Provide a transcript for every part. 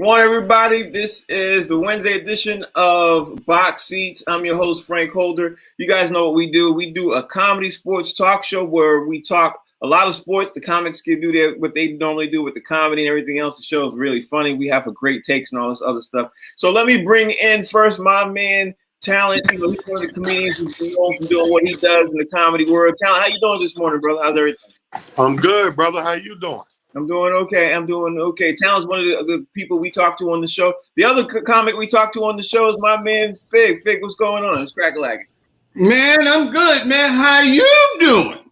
morning, everybody. This is the Wednesday edition of Box Seats. I'm your host, Frank Holder. You guys know what we do. We do a comedy sports talk show where we talk a lot of sports. The comics can do what they normally do with the comedy and everything else. The show is really funny. We have a great takes and all this other stuff. So let me bring in first my man, Talent. He's one of the comedians who's been known for doing what he does in the comedy world. Talent, how you doing this morning, brother? How's everything? I'm good, brother. How you doing? I'm doing okay. Talent's one of the people we talk to on the show. The other comic we talk to on the show is my man Fig. Fig, what's going on? It's crack-a-lacking. Man, I'm good, man. How you doing?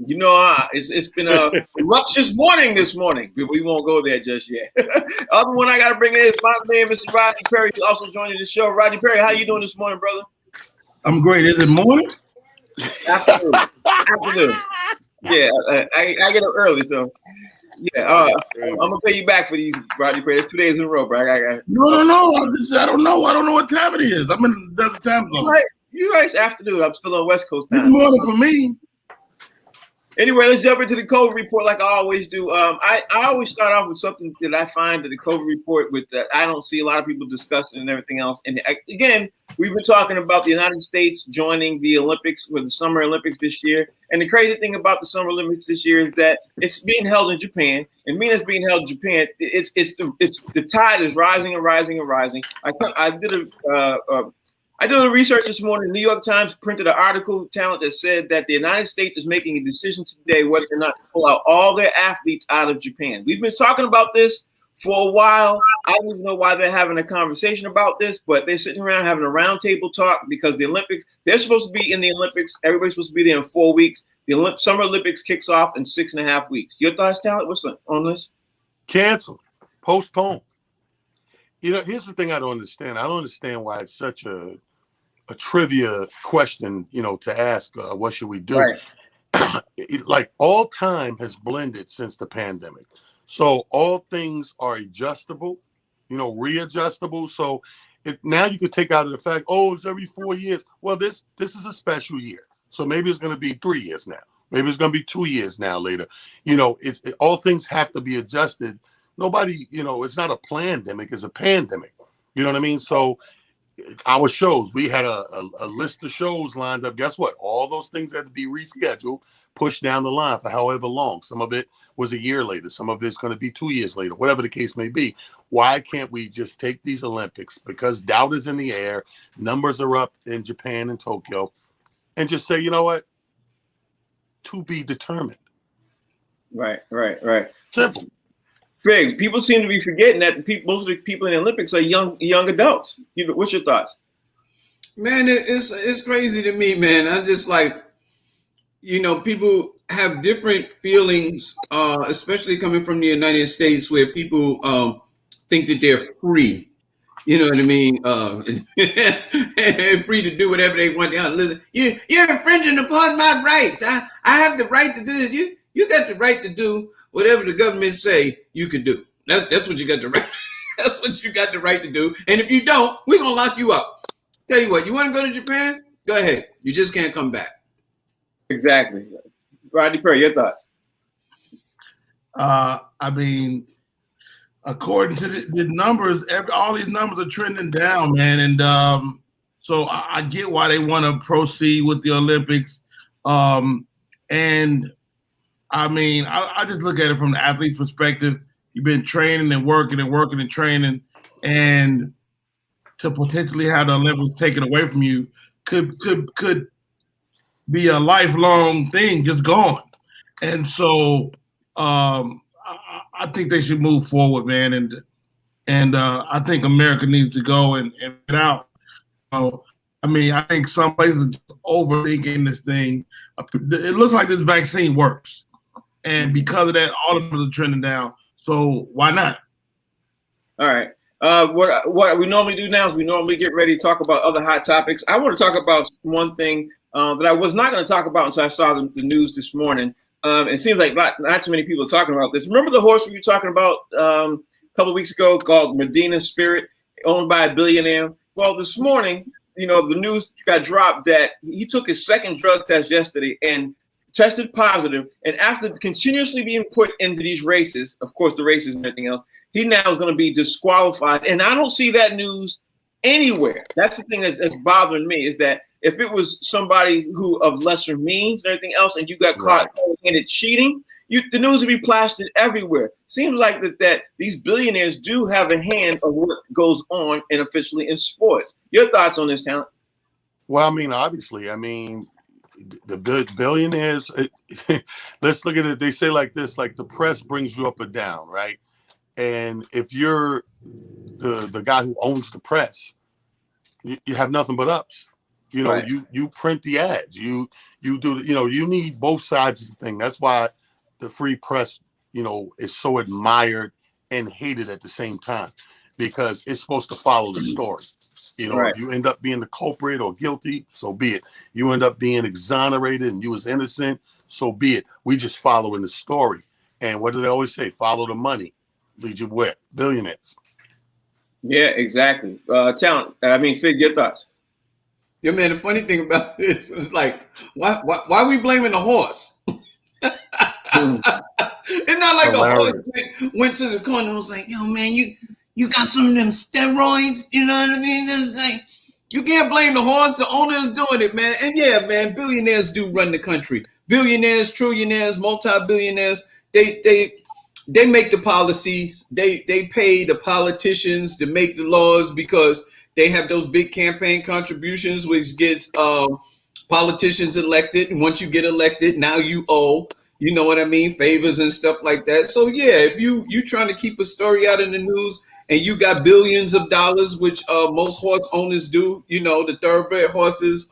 You know, it's been a ruckus morning this morning. We won't go there just yet. Other one I got to bring in is my man, Mr. Rodney Perry, who's also joining the show. Rodney Perry, how you doing this morning, brother? I'm great. Is it morning? Afternoon. Yeah, I get up early, so yeah. I'm gonna pay you back for these, Rodney Perry. It's 2 days in a row, bro. No. I don't know. I don't know what time it is. I'm in the desert time zone. You guys afternoon. I'm still on West Coast time. It's morning for me. Anyway, let's jump into the COVID report like I always do. I always start off with something that I find that the COVID report that I don't see a lot of people discussing and everything else. And again, we've been talking about the United States joining the Olympics with the Summer Olympics this year. And the crazy thing about the Summer Olympics this year is that it's being held in Japan. And being it's being held in Japan, it's the tide is rising and rising and rising. I did a research this morning. The New York Times printed an article, Talent, that said that the United States is making a decision today whether or not to pull out all their athletes out of Japan. We've been talking about this for a while. I don't even know why they're having a conversation about this, but they're sitting around having a roundtable talk because the Olympics, they're supposed to be in the Olympics. Everybody's supposed to be there in 4 weeks. The Summer Olympics kicks off in 6.5 weeks. Your thoughts, Talent? What's on this? Cancel. Postpone. You know, here's the thing I don't understand. I don't understand why it's such a trivia question, to ask, what should we do? Right. Like all time has blended since the pandemic. So all things are adjustable, readjustable. So now you could take out of the fact, it's every 4 years. Well, this is a special year. So maybe it's going to be 3 years now. Maybe it's going to be 2 years now later. All things have to be adjusted. Nobody, it's not a plandemic, it's a pandemic. You know what I mean? So our shows, we had a list of shows lined up. Guess what? All those things had to be rescheduled, pushed down the line for however long. Some of it was a year later. Some of it's going to be 2 years later, whatever the case may be. Why can't we just take these Olympics, because doubt is in the air, numbers are up in Japan and Tokyo, and just say, you know what? To be determined. Right. Simple. Fig, people seem to be forgetting that most of the people in the Olympics are young adults. What's your thoughts? Man, it's crazy to me, man. I just people have different feelings, especially coming from the United States, where people think that they're free. You know what I mean? Free to do whatever they want. Listen, you're infringing upon my rights. I have the right to do this. You got the right to do whatever the government say you can do. That's what you got the right. That's what you got the right to do. And if you don't, we're gonna lock you up. Tell you what, you want to go to Japan? Go ahead. You just can't come back. Exactly. Rodney Perry, your thoughts? I mean, according to the numbers, all these numbers are trending down, man. And so I get why they want to proceed with the Olympics. And I mean, I just look at it from the athlete's perspective. You've been training and working and training, and to potentially have the Olympics taken away from you could be a lifelong thing, just gone. And so I think they should move forward, man. And I think America needs to go and get out. I mean, I think some places are just overthinking this thing. It looks like this vaccine works. And because of that, all of them are trending down. So why not? All right. What we normally do now is we normally get ready to talk about other hot topics. I want to talk about one thing that I was not going to talk about until I saw the news this morning. It seems like not too many people are talking about this. Remember the horse we were talking about a couple of weeks ago called Medina Spirit, owned by a billionaire? Well, this morning, the news got dropped that he took his second drug test yesterday and tested positive. And after continuously being put into these races, of course, the races and everything else, he now is going to be disqualified. And I don't see that news anywhere. That's the thing that's bothering me, is that if it was somebody who of lesser means and everything else, and you got caught in it cheating, the news would be plastered everywhere. Seems like that these billionaires do have a hand of what goes on officially in sports. Your thoughts on this, Talent? Well, I mean, obviously, the billionaires. Let's look at it. They say like this: like the press brings you up or down, right? And if you're the guy who owns the press, you have nothing but ups. You know, you print the ads. You do. You need both sides of the thing. That's why the free press, is so admired and hated at the same time, because it's supposed to follow the story. If you end up being the culprit or guilty, so be it. You end up being exonerated and you was innocent, so be it. We just following the story. And what do they always say? Follow the money. Lead you where? Billionaires. Yeah, exactly. Talent. Fig, your thoughts? Yeah, man. The funny thing about this is like, why are we blaming the horse? It's not like the horse went to the corner and was like, "Yo, man, you got some of them steroids." You know what I mean? It's like, you can't blame the horse. The owner is doing it, man. And yeah, man, billionaires do run the country. Billionaires, trillionaires, multi-billionaires. They make the policies. They pay the politicians to make the laws, because they have those big campaign contributions, which gets politicians elected. And once you get elected, now you owe, you know what I mean, favors and stuff like that. So yeah, if you trying to keep a story out in the news and you got billions of dollars, which most horse owners do, the thoroughbred horses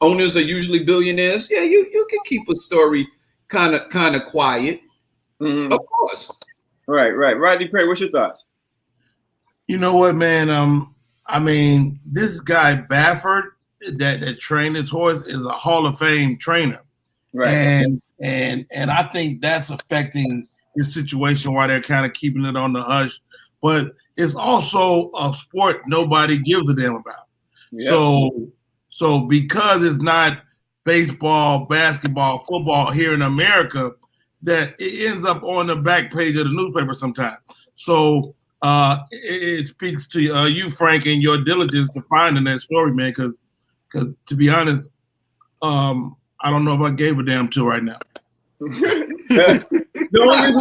owners are usually billionaires. Yeah, you can keep a story kind of quiet. Mm-hmm. Of course. Right. Rodney Perry, what's your thoughts? You know what, man? This guy Baffert that trained his horse is a Hall of Fame trainer. Right. And I think that's affecting his situation, why they're kind of keeping it on the hush. But it's also a sport nobody gives a damn about. Yep. So because it's not baseball, basketball, football here in America, that it ends up on the back page of the newspaper sometimes. So it speaks to you, Frank, and your diligence to finding that story, man. Because to be honest, I don't know if I gave a damn to right now. The only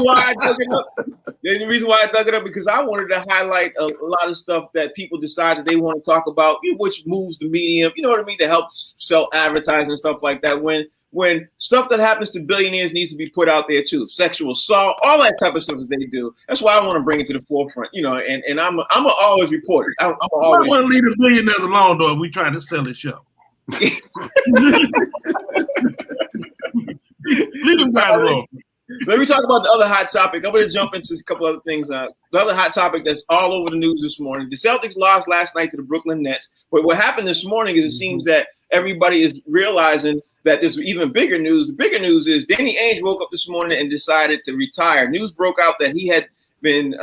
reason why I dug it up, because I wanted to highlight a lot of stuff that people decide that they want to talk about, which moves the medium, you know what I mean, to help sell advertising and stuff like that. When stuff that happens to billionaires needs to be put out there too, sexual assault, all that type of stuff that they do. That's why I want to bring it to the forefront, and I'm always report it. I want to leave the billionaires alone, though, if we trying to sell the show. Leave them guys alone. Let me talk about the other hot topic. I'm going to jump into a couple other things. The other hot topic that's all over the news this morning. The Celtics lost last night to the Brooklyn Nets. But what happened this morning is it seems that everybody is realizing that there's even bigger news. The bigger news is Danny Ainge woke up this morning and decided to retire. News broke out that he had been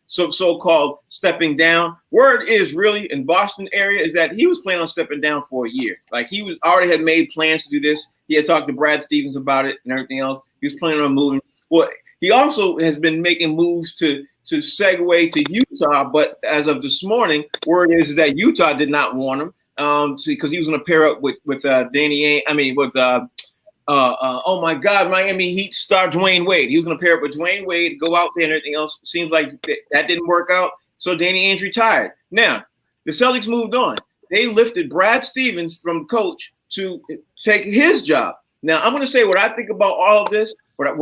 so-called stepping down. Word is really in Boston area is that he was planning on stepping down for a year. Like he was already had made plans to do this. He had talked to Brad Stevens about it and everything else. He was planning on moving. Well, he also has been making moves to segue to Utah, but as of this morning, word is that Utah did not want him because he was going to pair up with Danny Ainge. Oh my God, Miami Heat star Dwayne Wade. He was going to pair up with Dwayne Wade, go out there and everything else. Seems like that didn't work out. So Danny Ainge retired. Now, the Celtics moved on. They lifted Brad Stevens from coach to take his job. Now, I'm going to say what I think about all of this, but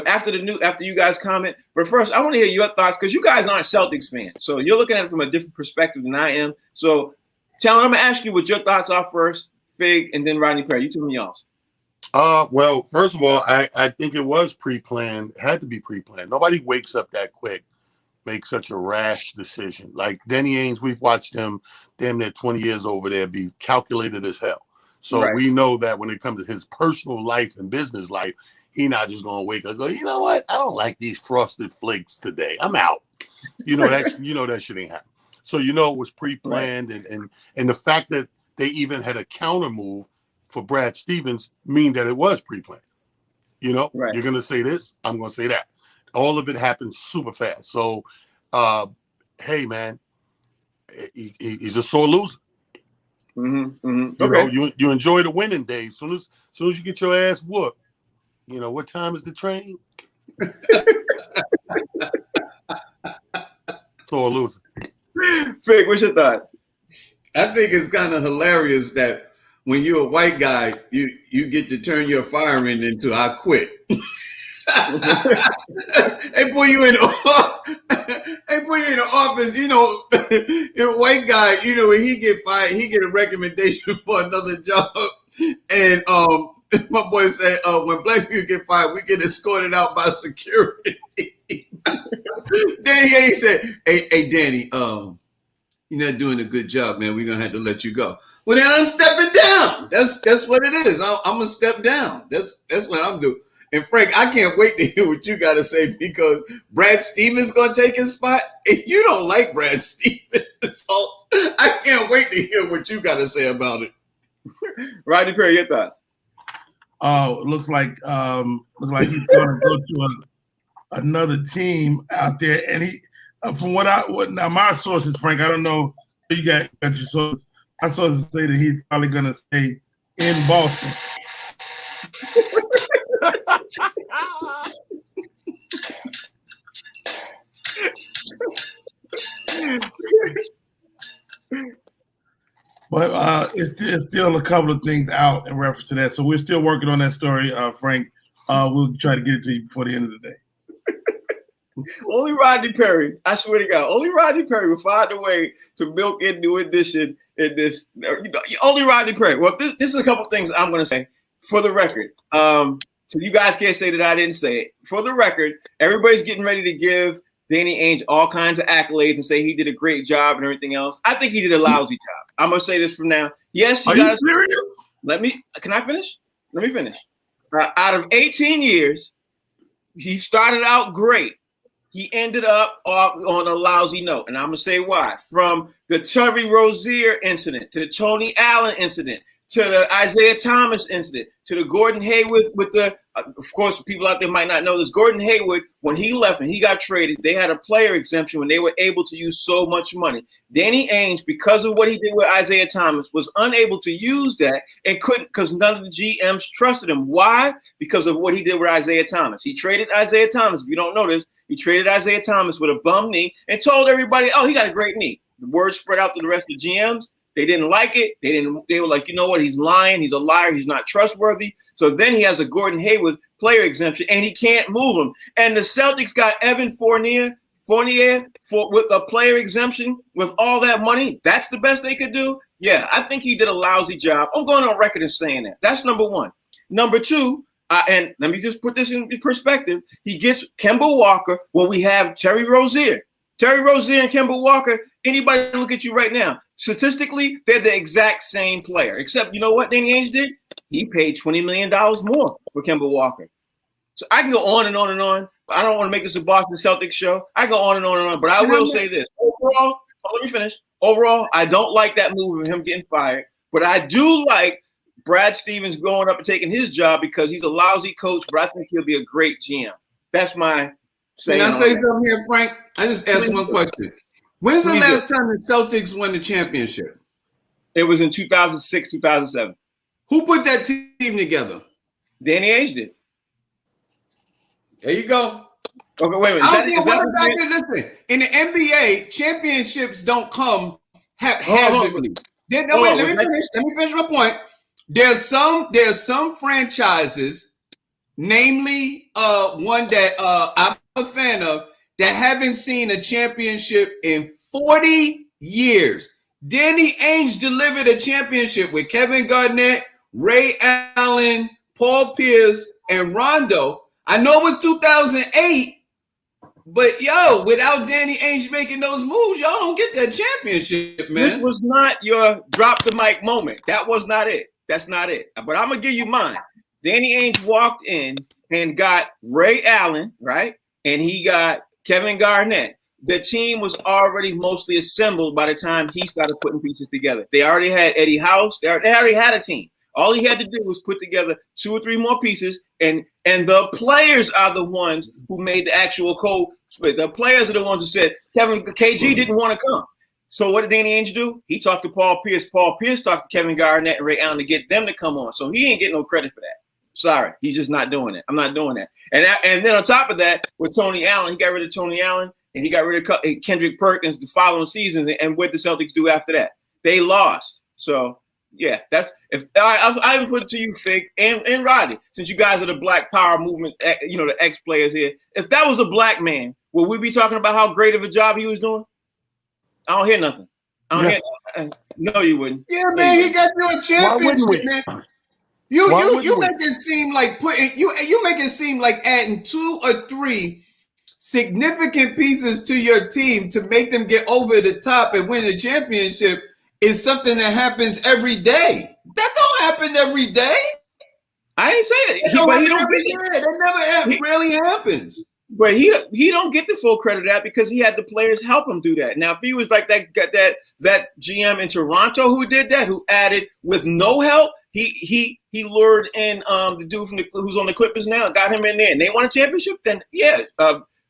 after you guys comment. But first, I want to hear your thoughts because you guys aren't Celtics fans. So you're looking at it from a different perspective than I am. So, Talon, I'm going to ask you what your thoughts are first, Fig, and then Rodney Perry. You tell me yours. Well, first of all, I think it was pre-planned. It had to be pre-planned. Nobody wakes up that quick, make such a rash decision. Like Danny Ainge, we've watched him damn near 20 years over there be calculated as hell. So we know that when it comes to his personal life and business life, he's not just going to wake up and go, you know what? I don't like these frosted flakes today. I'm out. That shit ain't happen. So it was pre-planned, and the fact that they even had a counter move for Brad Stevens mean that it was pre-planned. You're going to say this, I'm going to say that. all of it happens super fast. So, hey, man, he's a sore loser. You know, you enjoy the winning days. Soon as you get your ass whooped, you know, what time is the train? Sore loser. Fig, what's your thoughts? I think it's kind of hilarious that when you're a white guy, you get to turn your firing into "I quit." They put you in the office. You know, you're a white guy. You know, when he get fired, he get a recommendation for another job. And my boy said, when black people get fired, we get escorted out by security. Danny Ainge said, "Hey, Danny, you're not doing a good job, man. We're gonna have to let you go." Well, then I'm stepping down. That's what it is. I'm gonna step down. That's what I'm doing. And Frank, I can't wait to hear what you got to say, because Brad Stevens gonna take his spot. And you don't like Brad Stevens, so I can't wait to hear what you got to say about it. Rodney Perry, your thoughts? Oh, looks like he's gonna go to another team out there, and he, from what now my sources, Frank, I don't know, you got your sources. My sources say that he's probably gonna stay in Boston. But it's still a couple of things out in reference to that, so we're still working on that story, Frank. We'll try to get it to you before the end of the day. Only Rodney Perry, I swear to God, only Rodney Perry will find a way to milk in New Edition in this. You know, only Rodney Perry. Well, this is a couple things I'm going to say for the record. So you guys can't say that I didn't say it. For the record, everybody's getting ready to give Danny Ainge all kinds of accolades and say he did a great job and everything else. I think he did a lousy job. I'm going to say this from now. Yes, Are you serious? Can I finish? Let me finish. Out of 18 years, he started out great. He ended up on a lousy note, and I'm going to say why. From the Terry Rozier incident to the Tony Allen incident to the Isaiah Thomas incident to the Gordon Hayward with the of course, people out there might not know this. Gordon Hayward, when he left and he got traded, they had a player exemption when they were able to use so much money. Danny Ainge, because of what he did with Isaiah Thomas, was unable to use that and couldn't, because none of the GMs trusted him. Why? Because of what he did with Isaiah Thomas. He traded Isaiah Thomas. If you don't know this, he traded Isaiah Thomas with a bum knee and told everybody, oh, he got a great knee. The word spread out to the rest of the GMs. They didn't like it. They were like, you know what? He's lying. He's a liar. He's not trustworthy. So then he has a Gordon Hayward player exemption, and he can't move him. And the Celtics got Evan Fournier with a player exemption with all that money. That's the best they could do. Yeah, I think he did a lousy job. I'm going on record as saying that. That's number one. Number two, and let me just put this in perspective. He gets Kemba Walker when we have Terry Rozier. Terry Rozier and Kemba Walker, anybody look at you right now, statistically, they're the exact same player. Except, you know what Danny Ainge did? He paid $20 million more for Kemba Walker. So I can go on and on and on. But I don't want to make this a Boston Celtics show. I go on and on and on. But I will say this. Overall, let me finish. Overall, I don't like that move of him getting fired. But I do like Brad Stevens going up and taking his job because he's a lousy coach, but I think he'll be a great GM. That's my saying. Can I say something here, Frank? I just asked one question. When's the last time the Celtics won the championship? It was in 2006, 2007. Who put that team together? Danny Ainge did. There you go. Okay, wait a minute. Listen, in the NBA, championships don't come haphazardly. Let me finish my point. There's some franchises, namely one that I'm a fan of, that haven't seen a championship in 40 years. Danny Ainge delivered a championship with Kevin Garnett, Ray Allen, Paul Pierce, and Rondo. I know it was 2008, but without Danny Ainge making those moves, y'all don't get that championship, man. This was not your drop the mic moment. That was not it. That's not it. But I'm going to give you mine. Danny Ainge walked in and got Ray Allen, right? And he got Kevin Garnett. The team was already mostly assembled by the time he started putting pieces together. They already had Eddie House. They already had a team. All he had to do was put together 2 or 3 more pieces, and the players are the ones who made the actual code split. The players are the ones who said KG didn't want to come. So what did Danny Ainge do? He talked to Paul Pierce. Paul Pierce talked to Kevin Garnett and Ray Allen to get them to come on. So he ain't getting no credit for that. Sorry, he's just not doing it. I'm not doing that. And then on top of that, with Tony Allen, he got rid of Tony Allen and he got rid of Kendrick Perkins the following season. And what did the Celtics do after that? They lost. So yeah, that's if I even put it to you, Fig and Roddy, since you guys are the Black Power movement, the ex-players here. If that was a black man, would we be talking about how great of a job he was doing? I don't hear nothing. No, you wouldn't. Yeah, man, he got you a championship, man. You make it seem like you make it seem like adding 2 or 3 significant pieces to your team to make them get over the top and win a championship is something that happens every day. That don't happen every day. I ain't saying it. That never really happens. But he don't get the full credit of that because he had the players help him do that. Now, if he was like that GM in Toronto who did that, who added with no help, he lured in the dude who's on the Clippers now, got him in there, and they won a championship. Then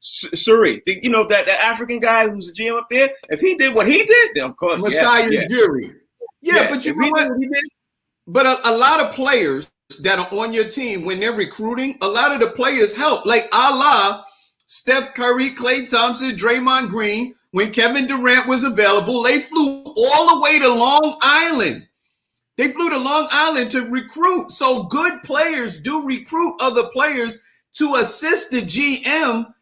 Suri, that African guy who's the GM up there. If he did what he did, then of course, Masai Ujiri. Yeah, but you know what? But a lot of players that are on your team when they're recruiting, a lot of the players help. Like Steph Curry, Klay Thompson, Draymond Green. When Kevin Durant was available, they flew all the way to Long Island. They flew to Long Island to recruit. So good players do recruit other players to assist the GM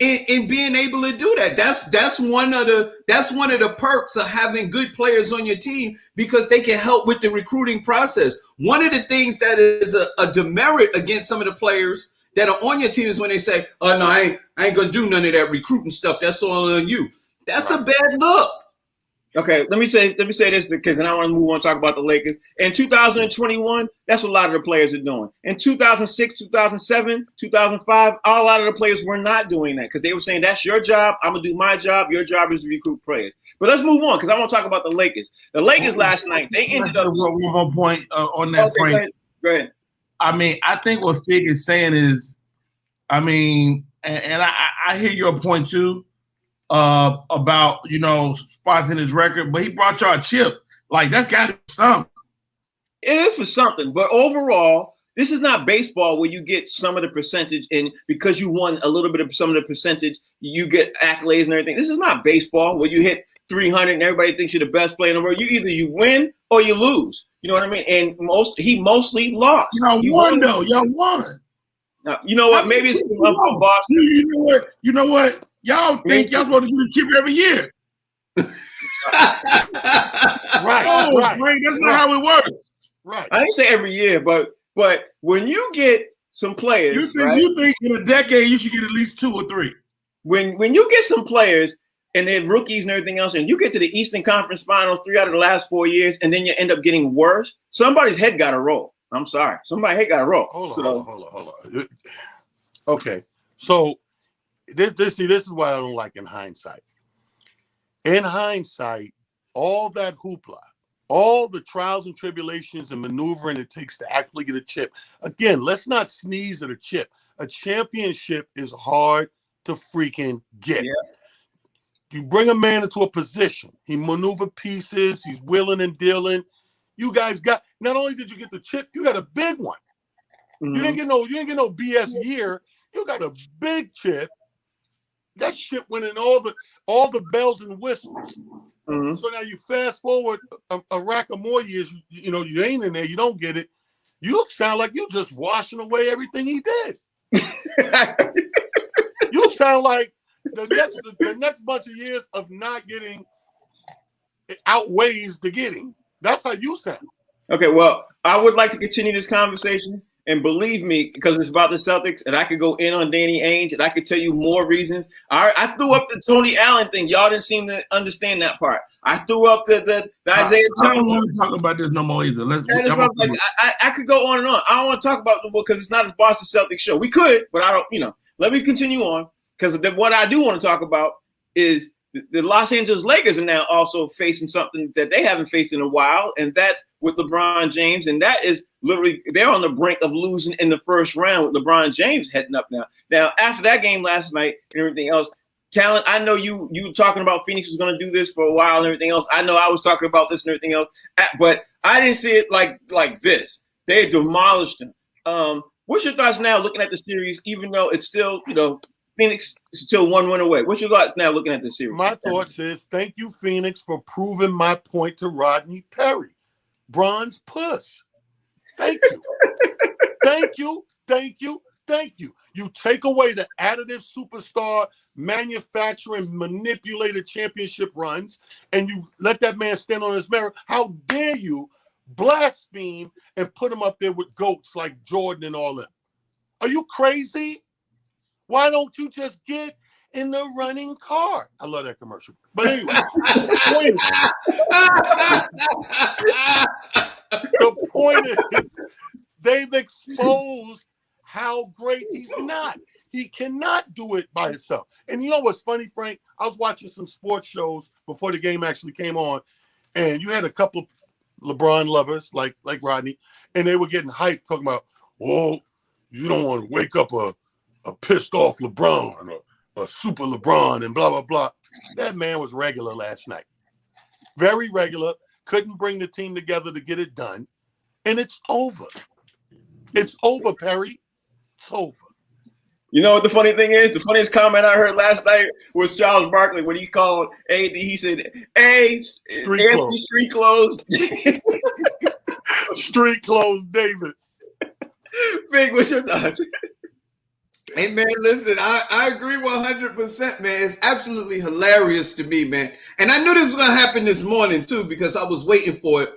in being able to do that. That's one of the perks of having good players on your team because they can help with the recruiting process. One of the things that is a demerit against some of the players that are on your team is when they say, "Oh no, I ain't gonna do none of that recruiting stuff. That's all on you." That's a bad look. Okay, let me say this because then I want to move on and talk about the Lakers. In 2021, that's what a lot of the players are doing. In 2006, 2007, 2005, a lot of the players were not doing that because they were saying, that's your job. I'm going to do my job. Your job is to recruit players. But let's move on because I want to talk about the Lakers. The Lakers last night, they ended up. One more point on that, Frank. Go ahead. I mean, I think what Fig is saying is, I mean, and I hear your point too about, spots in his record, but he brought y'all a chip. Like, that's got to be something. It is for something, but overall, this is not baseball where you get some of the percentage, and because you won a little bit of some of the percentage, you get accolades and everything. This is not baseball where you hit 300 and everybody thinks you're the best player in the world. You win or you lose. You know what I mean? And he mostly lost. Y'all won though. Y'all won. Now, you know what? Maybe it's from Boston. You know what? Y'all think y'all supposed to do the chip every year. Right. That's not how it works. Right. I didn't say every year, but when you get some players, you think in a decade you should get at least 2 or 3. When you get some players and they're rookies and everything else, and you get to the Eastern Conference Finals 3 out of the last 4 years, and then you end up getting worse, somebody's head got to roll. I'm sorry, somebody's head got to roll. Hold on. Okay, so this is what I don't like in hindsight. In hindsight, all that hoopla, all the trials and tribulations and maneuvering it takes to actually get a chip. Again, let's not sneeze at a chip. A championship is hard to freaking get. Yeah. You bring a man into a position. He maneuver pieces. He's willing and dealing. You guys got, not only did you get the chip, you got a big one. Mm-hmm. You didn't get no BS year. You got a big chip. That shit went in all the bells and whistles. Mm-hmm. So now you fast forward a rack of more years, you ain't in there, you don't get it. You sound like you just washing away everything he did. You sound like the next bunch of years of not getting outweighs the getting. That's how you sound. Okay, well, I would like to continue this conversation. And believe me, because it's about the Celtics, and I could go in on Danny Ainge, and I could tell you more reasons. I threw up the Tony Allen thing. Y'all didn't seem to understand that part. I threw up the Isaiah Thomas. I don't want to talk about this no more either. I could go on and on. I don't want to talk about the book because it's not a Boston Celtics show. We could, but I don't, let me continue on. Because what I do want to talk about is the Los Angeles Lakers are now also facing something that they haven't faced in a while, and that's with LeBron James, and that is literally they're on the brink of losing in the first round with LeBron James heading up now. Now, after that game last night and everything else, talent, I know you talking about Phoenix was going to do this for a while and everything else. I know I was talking about this and everything else, but I didn't see it like this. They demolished them. What's your thoughts now looking at the series, even though it's still, Phoenix is still 1 win away? What's your thoughts now looking at the series? My thoughts is, thank you, Phoenix, for proving my point to Rodney Perry. Bronze puss. Thank you. Thank you. Thank you. Thank you. You take away the additive superstar manufacturing manipulated championship runs and you let that man stand on his merit. How dare you blaspheme and put him up there with goats like Jordan and all that? Are you crazy? Why don't you just get in the running car? I love that commercial. But anyway, the point is they've exposed how great he's not. He cannot do it by himself. And you know what's funny, Frank? I was watching some sports shows before the game actually came on, and you had a couple of LeBron lovers like Rodney, and they were getting hyped talking about, oh, you don't want to wake up a pissed off LeBron or a super LeBron and blah, blah, blah. That man was regular last night. Very regular. Couldn't bring the team together to get it done. And it's over. It's over, Perry. It's over. You know what the funny thing is? The funniest comment I heard last night was Charles Barkley when he called AD. He said, "Hey, street clothes." Street clothes, Davis. Big, what's your thoughts? Hey, man, listen, I agree 100%, man. It's absolutely hilarious to me, man. And I knew this was going to happen this morning, too, because I was waiting for it.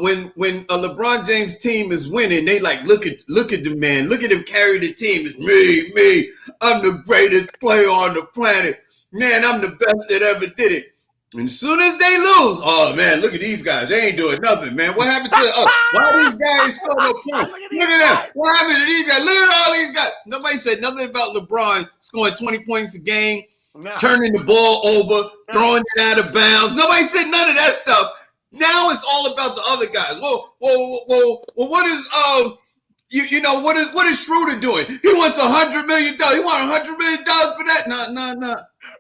When a LeBron James team is winning, they like, look at the man. Look at him carry the team. It's me. I'm the greatest player on the planet. Man, I'm the best that ever did it. And as soon as they lose, oh, man, look at these guys. They ain't doing nothing, man. What happened to why these guys score no points? Look at that. What happened to these guys? Look at all these guys. Nobody said nothing about LeBron scoring 20 points a game, turning the ball over, throwing it out of bounds. Nobody said none of that stuff. Now it's all about the other guys. Well, what is what is Schroeder doing? He wants $100 million. He want $100 million for that? No.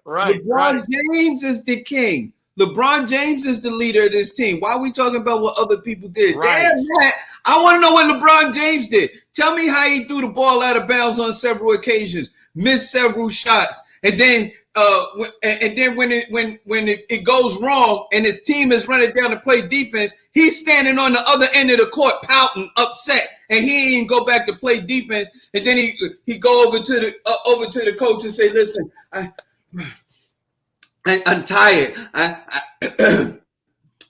Right. LeBron James is the king. LeBron James is the leader of this team. Why are we talking about what other people did? Right. Damn that. I want to know what LeBron James did. Tell me how he threw the ball out of bounds on several occasions, missed several shots, and then when it goes wrong and his team is running down to play defense, he's standing on the other end of the court pouting, upset, and he ain't even go back to play defense. And then he go over to the coach and say, "Listen, I'm tired.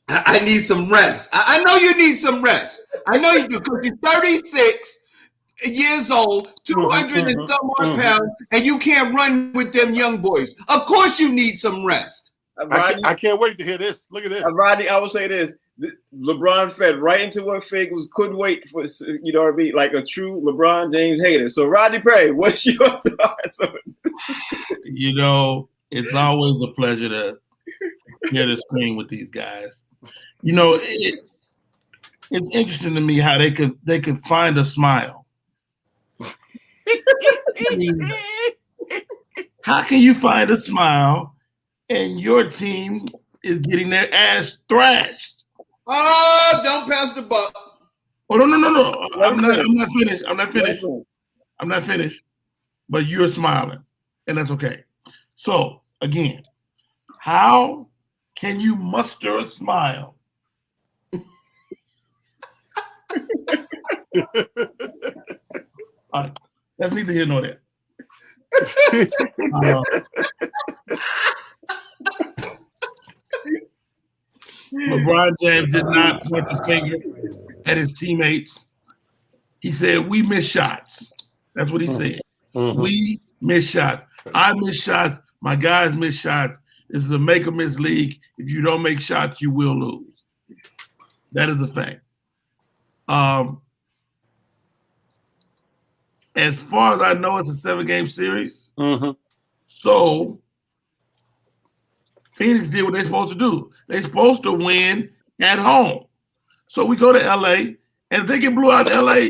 I need some rest." I know you need some rest. I know you do, because you're 36 years old, 200 and some odd pounds, and you can't run with them young boys. Of course you need some rest. Rodney, I can't wait to hear this. Look at this. Rodney, I will say this. LeBron fed right into what Fig couldn't wait for, to be like a true LeBron James hater. So, Rodney Perry, what's your thoughts? It's always a pleasure to hear the screen with these guys. It's interesting to me how they could find a smile. I mean, how can you find a smile and your team is getting their ass thrashed? Oh, don't pass the buck. Oh, no. I'm not finished. But you're smiling, and that's okay. So, again, how can you muster a smile? All right. That's neither here nor there. LeBron James did not point the finger at his teammates. He said, "We miss shots." That's what he said. We miss shots. I miss shots. My guys miss shots. This is a make or miss league. If you don't make shots, you will lose. That is a fact. As far as I know, it's a 7-game series. So Phoenix did what they're supposed to do. They're supposed to win at home. So we go to LA And if they get blew out in LA,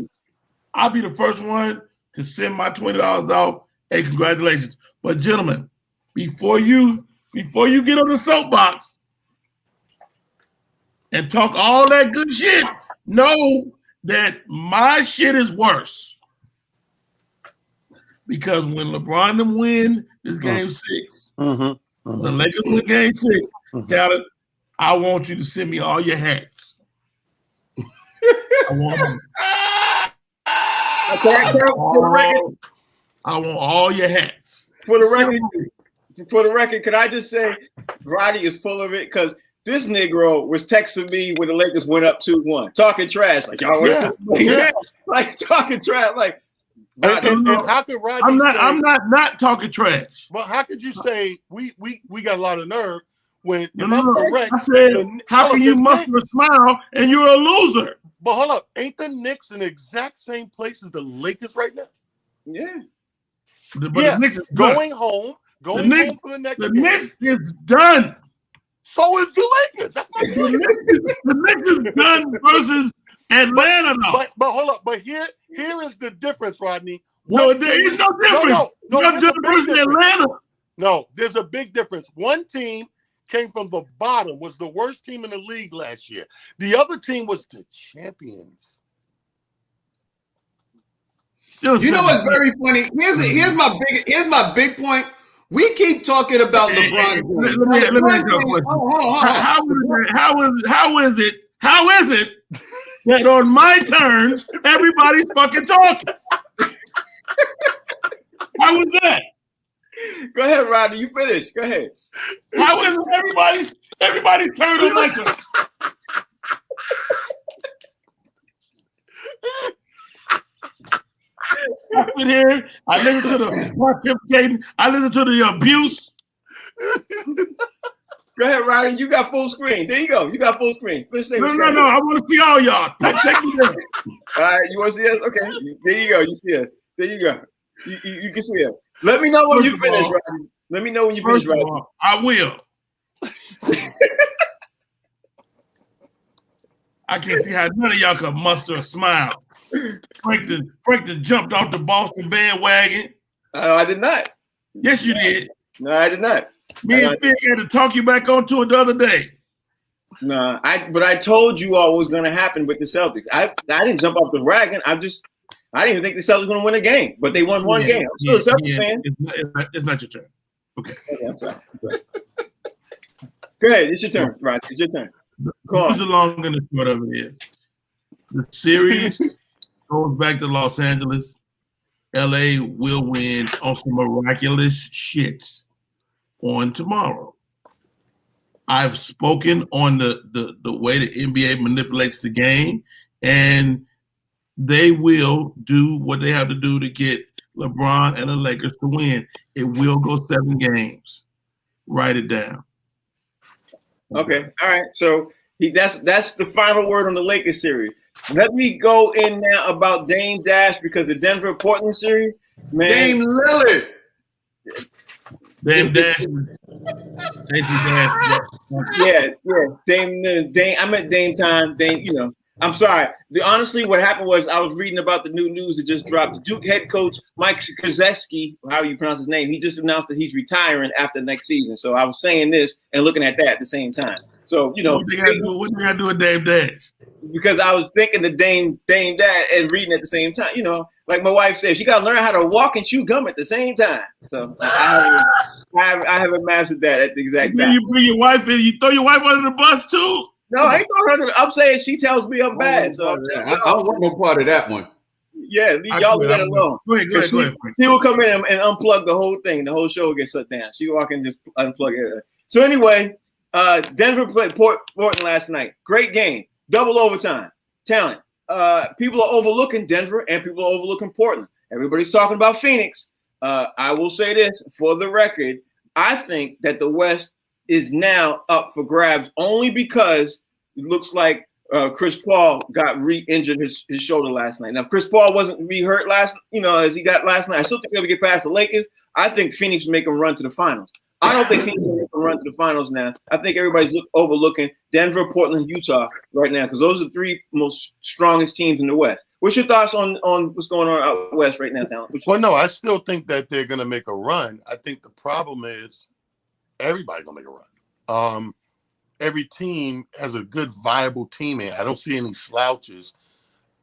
I'll be the first one to send my $20 off. Hey, congratulations. But gentlemen, before you get on the soapbox and talk all that good shit, know that my shit is worse. Because when LeBron them win this game 6, when the Lakers win game 6, Khaled, I want you to send me all your hats. I want them. I want all your hats. For the record, could I just say Roddy is full of it because this Negro was texting me when the Lakers went up 2-1, talking trash like y'all like talking trash like. And how could Rodney I'm not talking trash. Well, how could you say we got a lot of nerve when if I'm correct? I said, how can you muster a smile and you're a loser? But hold up, ain't the Knicks in the exact same place as the Lakers right now? Yeah. But the Knicks is going home for the next game. The Knicks is done. So is the Lakers. That's my point. The Knicks is done versus Atlanta. But hold up. But here is the difference, Rodney. There is no difference. Atlanta. No, there's a big difference. One team came from the bottom, was the worst team in the league last year. The other team was the champions. You know what's very funny? Here's my big point. We keep talking about LeBron. How is it that on my turn everybody's fucking talking? How was that? Go ahead, Rodney. You finish. Go ahead. How is it everybody's turn on my turn? I sit here. I listen to the pontificating. I listen to the abuse. Go ahead, Rodney. You got full screen. There you go. You got full screen. No. I want to see all y'all. Take me there. All right. You want to see us? Okay. There you go. You see us. There you go. You can see us. Let me know when you finish, Rodney. Let me know when you finish, Rodney. I will. I can't see how none of y'all can muster a smile. Frank jumped off the Boston bandwagon. I did not. Yes, you did. No, I did not. Me and Fig had to talk you back onto it the other day. No, but I told you all what was going to happen with the Celtics. I didn't jump off the wagon. I didn't even think the Celtics were going to win a game, but they won one game. I'm still a Celtics fan. It's not your turn. Okay. I'm sorry. Go ahead. It's your turn, Rod. It's your turn. Go on. The long and the short of it is the series goes back to Los Angeles. LA will win on some miraculous shit on tomorrow. I've spoken on the way the NBA manipulates the game, and they will do what they have to do to get LeBron and the Lakers to win. It will go 7 games. Write it down. Okay. All right. So that's the final word on the Lakers series. Let me go in now about Dame Dash because the Denver-Portland series, man. Dame Lillard. Dame Dash. Yeah. Dame. I meant Dame time. Dame, I'm sorry. Honestly, what happened was I was reading about the new news that just dropped. The Duke head coach, Mike Krzyzewski, how you pronounce his name, he just announced that he's retiring after next season. So I was saying this and looking at that at the same time. So, what do you got to do with Dame Dash? Because I was thinking the Dame Dash and reading at the same time. Like my wife said, she got to learn how to walk and chew gum at the same time. So I haven't mastered that at the exact time. You bring your wife in, you throw your wife under the bus too? No, I ain't throwing her. I'm saying she tells me I'm bad. So I don't want no part of that one. Yeah, y'all leave that alone. Go ahead, Frank. She will come in and unplug the whole thing. The whole show will get shut down. She walk in and just unplug it. So anyway, Denver played Portland last night. Great game. Double overtime. Talent. People are overlooking Denver and people are overlooking Portland. Everybody's talking about Phoenix. I will say this for the record. I think that the West is now up for grabs only because it looks like Chris Paul got re-injured his shoulder last night. Now, if Chris Paul wasn't re-hurt as he got last night, I still think they'll get past the Lakers. I think Phoenix will make them run to the finals. I don't think Phoenix will run to the finals now. I think everybody's overlooking Denver, Portland, Utah right now because those are the three most strongest teams in the West. What's your thoughts on what's going on out west right now, Talon? Well, no, I still think that they're going to make a run. I think the problem is everybody's going to make a run. Every team has a good, viable team in. I don't see any slouches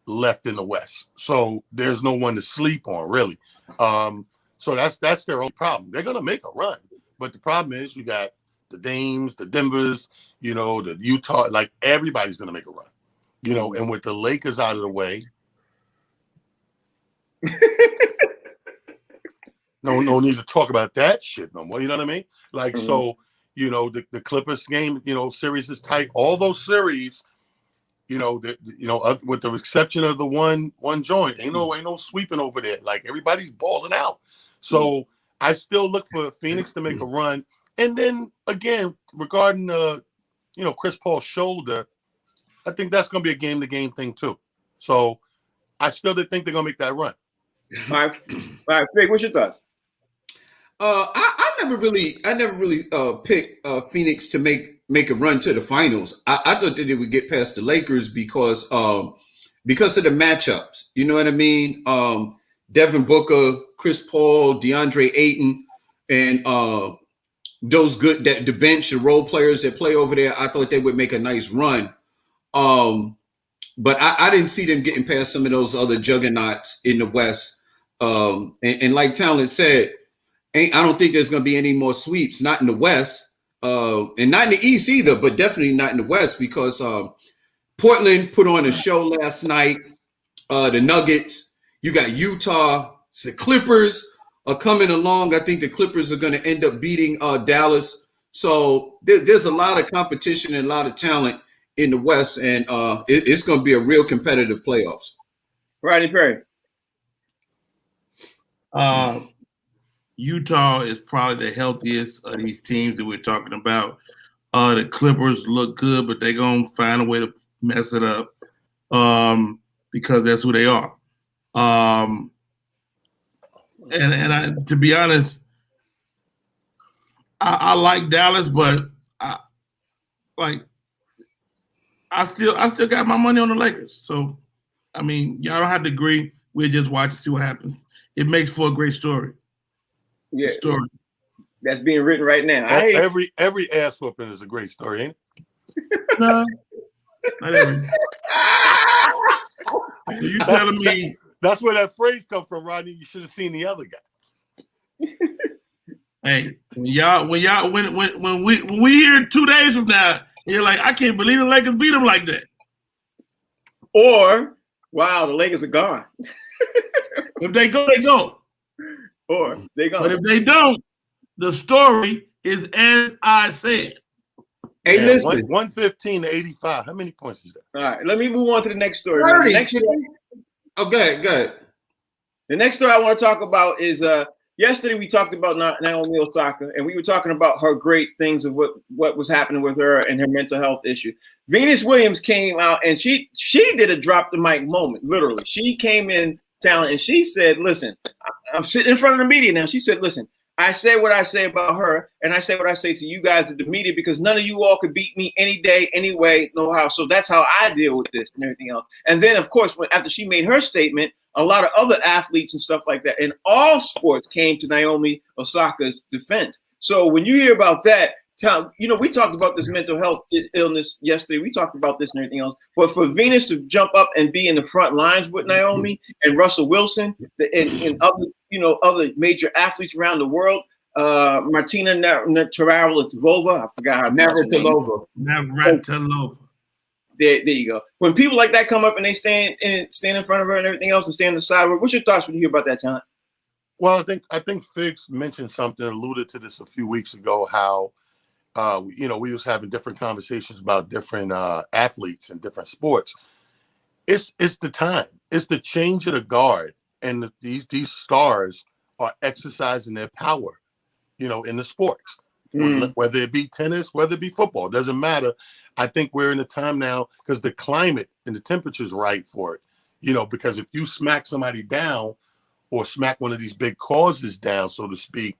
left in the West. So there's no one to sleep on, really. So that's their only problem. They're going to make a run. But the problem is you got the Dames, the Denvers, the Utah, like everybody's going to make a run, and with the Lakers out of the way, no need to talk about that shit no more. You know what I mean? Like, so, the Clippers game, series is tight. All those series, with the exception of the one joint, ain't no sweeping over there. Like everybody's balling out. So I still look for Phoenix to make a run. And then again, regarding Chris Paul's shoulder, I think that's going to be a game-to-game thing too. So I still think they're going to make that run. All right, Fig, what's your thoughts? I never really picked Phoenix to make a run to the finals. I thought that they would get past the Lakers because of the matchups. You know what I mean? Devin Booker, Chris Paul, DeAndre Ayton, and those the bench, the role players that play over there. I thought they would make a nice run. But I didn't see them getting past some of those other juggernauts in the West. And like Talent said, I don't think there's going to be any more sweeps, not in the West, and not in the East either, but definitely not in the West because Portland put on a show last night. The Nuggets. You got Utah. The Clippers are coming along. I think the Clippers are going to end up beating Dallas. So there's a lot of competition and a lot of talent in the West, and it's going to be a real competitive playoffs. Rodney Perry. Utah is probably the healthiest of these teams that we're talking about. The Clippers look good, but they're going to find a way to mess it up because that's who they are. And to be honest, I like Dallas, but I still got my money on the Lakers. So, I mean, y'all don't have to agree. We'll just watch and see what happens. It makes for a great story. Yeah, story that's being written right now. Every ass whooping is a great story, ain't it? No, not every. You telling me? That's where that phrase comes from, Rodney. You should have seen the other guy. Hey, when we hear 2 days from now, you're like, I can't believe the Lakers beat them like that. Or, wow, the Lakers are gone. If they go, they go. Or they go. But if they don't, the story is as I said. Hey, listen. 115 to 85. How many points is that? All right, let me move on to the next story. 30. Next story. Oh, go ahead. The next story I want to talk about is yesterday we talked about Naomi Osaka, and we were talking about her great things of what was happening with her and her mental health issue. Venus Williams came out and she did a drop the mic moment, literally. She came in town and she said, listen, I'm sitting in front of the media now. She said, listen, I say what I say about her, and I say what I say to you guys at the media because none of you all could beat me any day, any way, no how. So that's how I deal with this and everything else. And then, of course, after she made her statement, a lot of other athletes and stuff like that in all sports came to Naomi Osaka's defense. So when you hear about that, we talked about this mental health illness yesterday. We talked about this and everything else. But for Venus to jump up and be in the front lines with Naomi and Russell Wilson and other major athletes around the world, Martina Navratilova, I forgot her Navratilova. There you go. When people like that come up and they stand in front of her and everything else and stand on the side of her, what's your thoughts when you hear about that, Talent? Well, I think Fix mentioned something, alluded to this a few weeks ago, how we was having different conversations about different athletes and different sports. It's the time. It's the change of the guard, and these stars are exercising their power, in the sports. Whether it be tennis, whether it be football, it doesn't matter. I think we're in a time now because the climate and the temperature is right for it. Because if you smack somebody down or smack one of these big causes down, so to speak,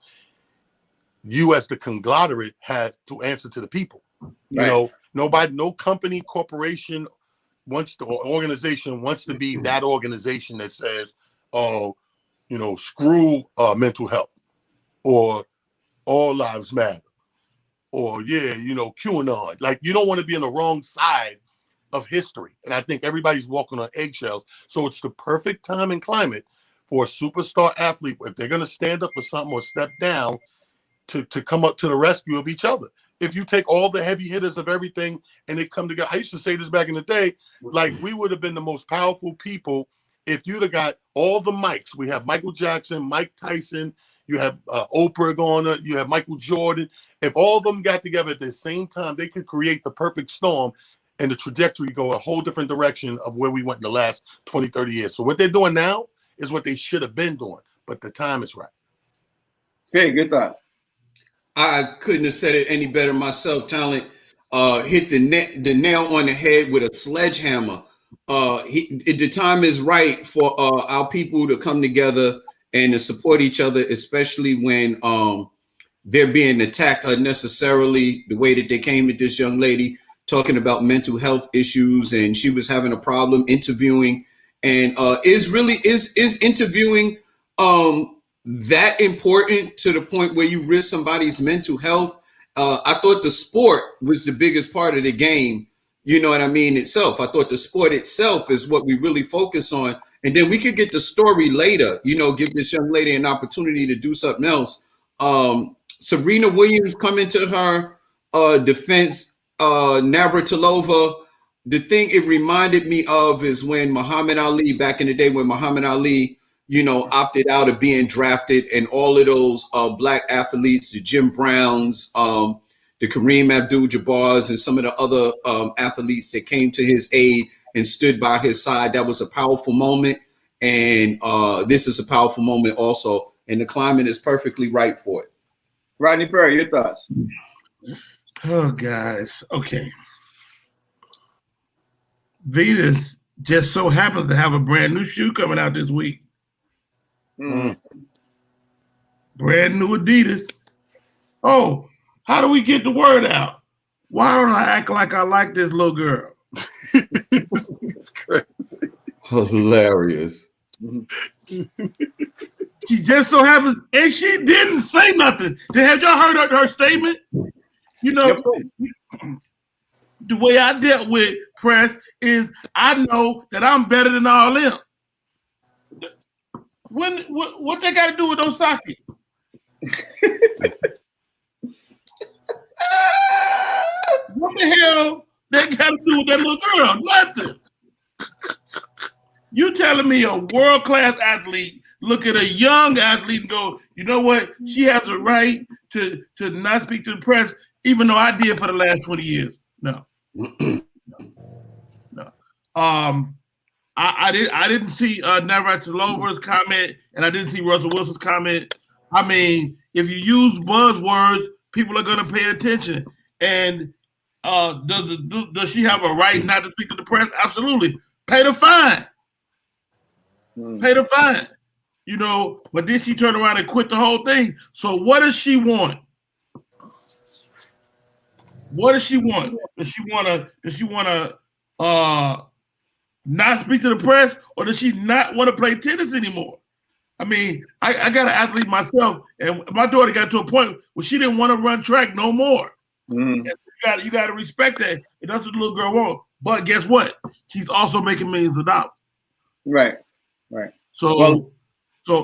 you as the conglomerate had to answer to the people. You Right. know, nobody, no company, corporation wants to, or organization wants to be that organization that says, oh, you know, screw mental health, or all lives matter, or yeah, you know, QAnon. Like, you don't want to be on the wrong side of history. And I think everybody's walking on eggshells. So it's the perfect time and climate for a superstar athlete, if they're going to stand up for something or step down, to come up to the rescue of each other. If you take all the heavy hitters of everything and they come together, I used to say this back in the day, like, we would have been the most powerful people if you'd have got all the mics. We have Michael Jackson, Mike Tyson, you have Oprah going, you have Michael Jordan. If all of them got together at the same time, they could create the perfect storm, and the trajectory go a whole different direction of where we went in the last 20, 30 years. So what they're doing now is what they should have been doing, but the time is right. Okay, good thoughts. I couldn't have said it any better myself. Talent hit the nail on the head with a sledgehammer. The time is right for our people to come together and to support each other, especially when they're being attacked unnecessarily. The way that they came at this young lady talking about mental health issues, and she was having a problem interviewing, and is interviewing that important to the point where you risk somebody's mental health? I thought the sport was the biggest part of the game. You know what I mean? Itself. I thought the sport itself is what we really focus on. And then we could get the story later, you know, give this young lady an opportunity to do something else. Serena Williams coming to her defense, Navratilova. The thing it reminded me of is when Muhammad Ali, back in the day when Muhammad Ali, you know, opted out of being drafted, and all of those black athletes, the Jim Browns, the Kareem Abdul-Jabbars, and some of the other athletes that came to his aid and stood by his side. That was a powerful moment. And this is a powerful moment also. And the climate is perfectly right for it. Rodney Perry, your thoughts? Oh, guys. Okay. Venus just so happens to have a brand new shoe coming out this week. Brand new Adidas. Oh, how do we get the word out? Why don't I act like I like this little girl? It's crazy. Hilarious. She just so happens, and she didn't say nothing. Have y'all heard her statement? You know, the way I dealt with press is I know that I'm better than all them. What they got to do with Osaki? What the hell they got to do with that little girl? Nothing. You telling me a world-class athlete look at a young athlete and go, you know what? She has a right to not speak to the press, even though I did for the last 20 years. No. No. I didn't see Navratilova's comment, and I didn't see Russell Wilson's comment. I mean, if you use buzzwords, people are going to pay attention. And does she have a right not to speak to the press? Absolutely. Pay the fine. Pay the fine. You know, but then she turned around and quit the whole thing. So what does she want? What does she want? Does she want to not speak to the press, or does she not want to play tennis anymore? I mean, I got an athlete myself, and my daughter got to a point where she didn't want to run track no more. You got to respect that. And that's what the little girl wants. But guess what? She's also making millions of dollars. Right. So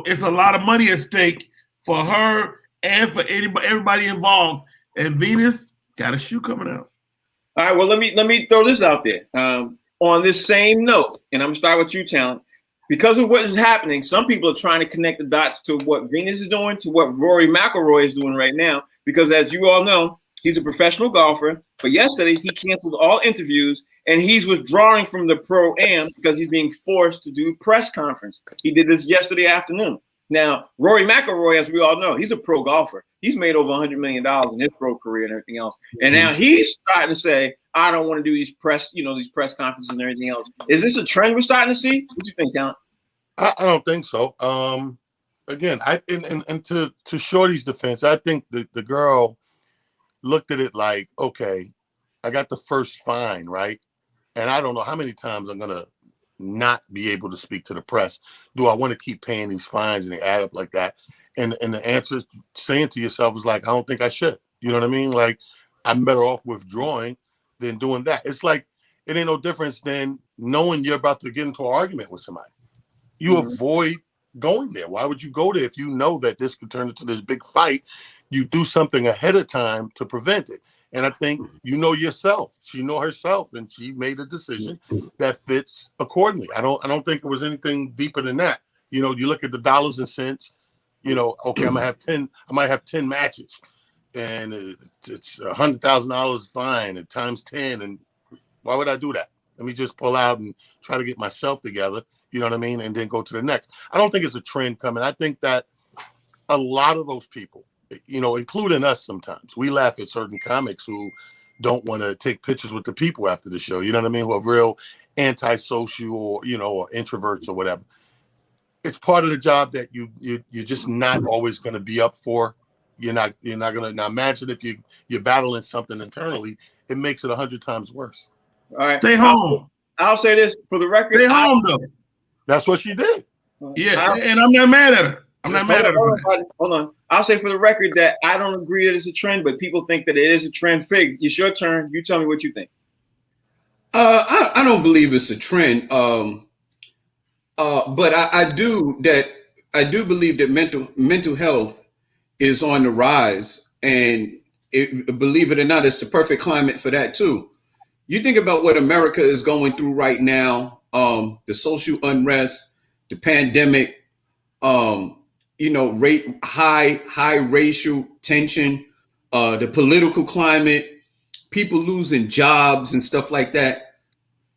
it's a lot of money at stake for her and for everybody involved. And Venus got a shoe coming out. All right. Well, let me throw this out there. On this same note, and I'm gonna start with you, Talent. Because of what is happening, some people are trying to connect the dots to what Venus is doing, to what Rory McIlroy is doing right now. Because as you all know, he's a professional golfer. But yesterday he canceled all interviews, and he's withdrawing from the Pro-Am because he's being forced to do press conference. He did this yesterday afternoon. Now, Rory McIlroy, as we all know, he's a pro golfer. He's made over $100 million in his pro career and everything else. And now he's starting to say, I don't want to do these press conferences and everything else. Is this a trend we're starting to see? What do you think, Talent? I don't think so. again, and to Shorty's defense, I think the girl looked at it like, okay, I got the first fine, right? And I don't know how many times I'm gonna not be able to speak to the press. Do I want to keep paying these fines and they add up like that? And the answer is saying to yourself is like, I don't think I should. You know what I mean? Like, I'm better off withdrawing than doing that. It's like it ain't no difference than knowing you're about to get into an argument with somebody. You avoid going there. Why would you go there if you know that this could turn into this big fight? You do something ahead of time to prevent it. And I think you know yourself. She know herself, and she made a decision that fits accordingly. I don't think it was anything deeper than that. You know, you look at the dollars and cents. You know, okay, I might have 10 matches, and it's $100,000 fine and times 10. And why would I do that? Let me just pull out and try to get myself together. You know what I mean? And then go to the next. I don't think it's a trend coming. I think that a lot of those people, you know, including us sometimes, we laugh at certain comics who don't want to take pictures with the people after the show. You know what I mean? Who are real antisocial or, you know, or introverts or whatever. It's part of the job that you're just not always going to be up for. You're not going to. Now imagine if you're battling something internally, it makes it 100 times worse. All right. Stay home. I'll say this for the record. Stay home, though. That's what she did. Yeah, and I'm not mad at her. I'm not mad at her. Hold on. I'll say for the record that I don't agree that it's a trend, but people think that it is a trend. Fig, it's your turn. You tell me what you think. I don't believe it's a trend. But I do believe that mental health is on the rise, and believe it or not, it's the perfect climate for that too. You think about what America is going through right now, the social unrest, the pandemic, you know, high racial tension, the political climate, people losing jobs and stuff like that.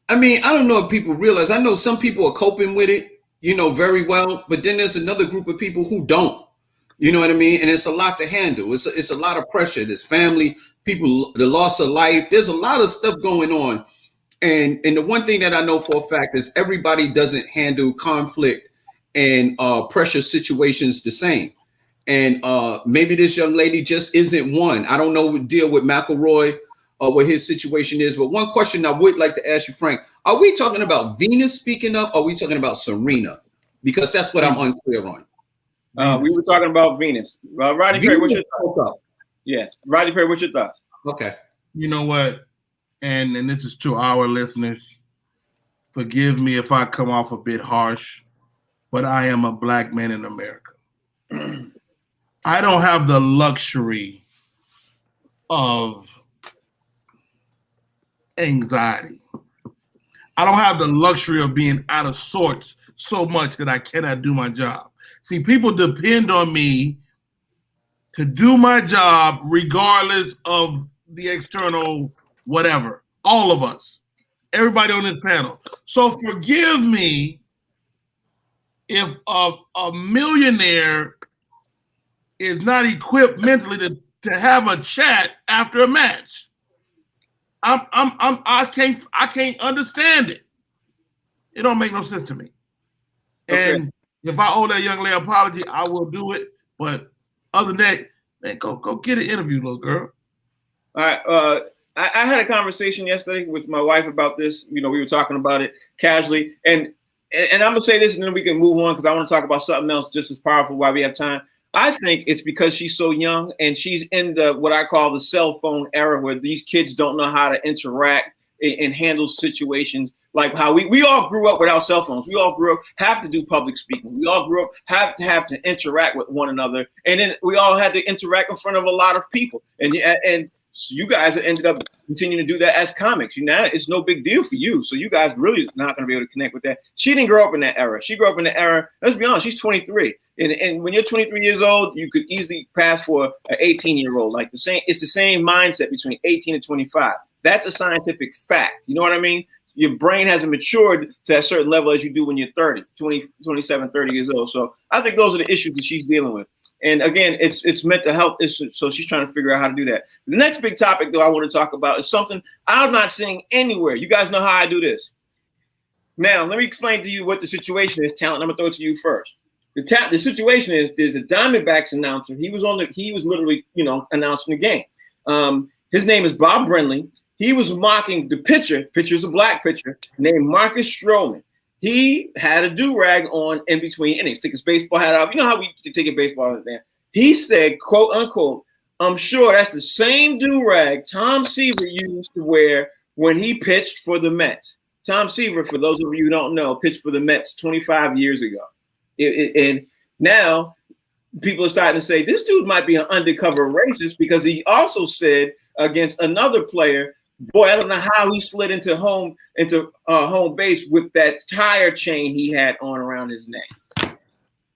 I mean, I don't know if people realize, I know some people are coping with it, you know, very well, but then there's another group of people who don't, you know what I mean? And it's a lot to handle. It's a lot of pressure. There's family, people, the loss of life. There's a lot of stuff going on. And the one thing that I know for a fact is everybody doesn't handle conflict and pressure situations the same. And maybe this young lady just isn't one. I don't know what deal with McElroy what his situation is. But one question I would like to ask you, Frank, are we talking about Venus speaking up? Or are we talking about Serena? Because that's what I'm unclear on. We were talking about Venus. Roddy Perry, what's your thoughts? Yes. Roddy Perry, what's your thoughts? Okay. You know what? And this is to our listeners. Forgive me if I come off a bit harsh, but I am a black man in America. I don't have the luxury of anxiety. I don't have the luxury of being out of sorts so much that I cannot do my job. See, people depend on me to do my job regardless of the external whatever. All of us. Everybody on this panel. So forgive me if a millionaire is not equipped mentally to have a chat after a match. I can't understand it. It don't make no sense to me. Okay. And if I owe that young lady an apology, I will do it. But other than that, man, go get an interview, little girl. All right. I had a conversation yesterday with my wife about this. You know, we were talking about it casually, and I'm gonna say this, and then we can move on because I want to talk about something else just as powerful while we have time. I think it's because she's so young and she's in the what I call the cell phone era, where these kids don't know how to interact and handle situations like how we all grew up without cell phones. We all grew up have to do public speaking. We all grew up have to interact with one another, and then we all had to interact in front of a lot of people. And so you guys ended up continuing to do that as comics. Now it's no big deal for you. So you guys really not going to be able to connect with that. She didn't grow up in that era. She grew up in the era. Let's be honest. She's 23, and when you're 23 years old, you could easily pass for an 18-year-old. Like the same. It's the same mindset between 18 and 25. That's a scientific fact. You know what I mean? Your brain hasn't matured to a certain level as you do when you're 30, 20, 27, 30 years old. So I think those are the issues that she's dealing with. And again, it's mental health issues, so she's trying to figure out how to do that. The next big topic, though, I want to talk about is something I'm not seeing anywhere. You guys know how I do this. Now, let me explain to you what the situation is, Talent. I'm going to throw it to you first. The situation is there's a Diamondbacks announcer. He was literally, announcing the game. His name is Bob Brenly. He was mocking the pitcher's a black pitcher named Marcus Stroman. He had a do-rag on in between innings, took his baseball hat off. You know how we take a baseball hat there. He said, quote unquote, I'm sure that's the same do-rag Tom Seaver used to wear when he pitched for the Mets. Tom Seaver, for those of you who don't know, pitched for the Mets 25 years ago. And now people are starting to say this dude might be an undercover racist because he also said against another player, boy, I don't know how he slid into home base with that tire chain he had on around his neck.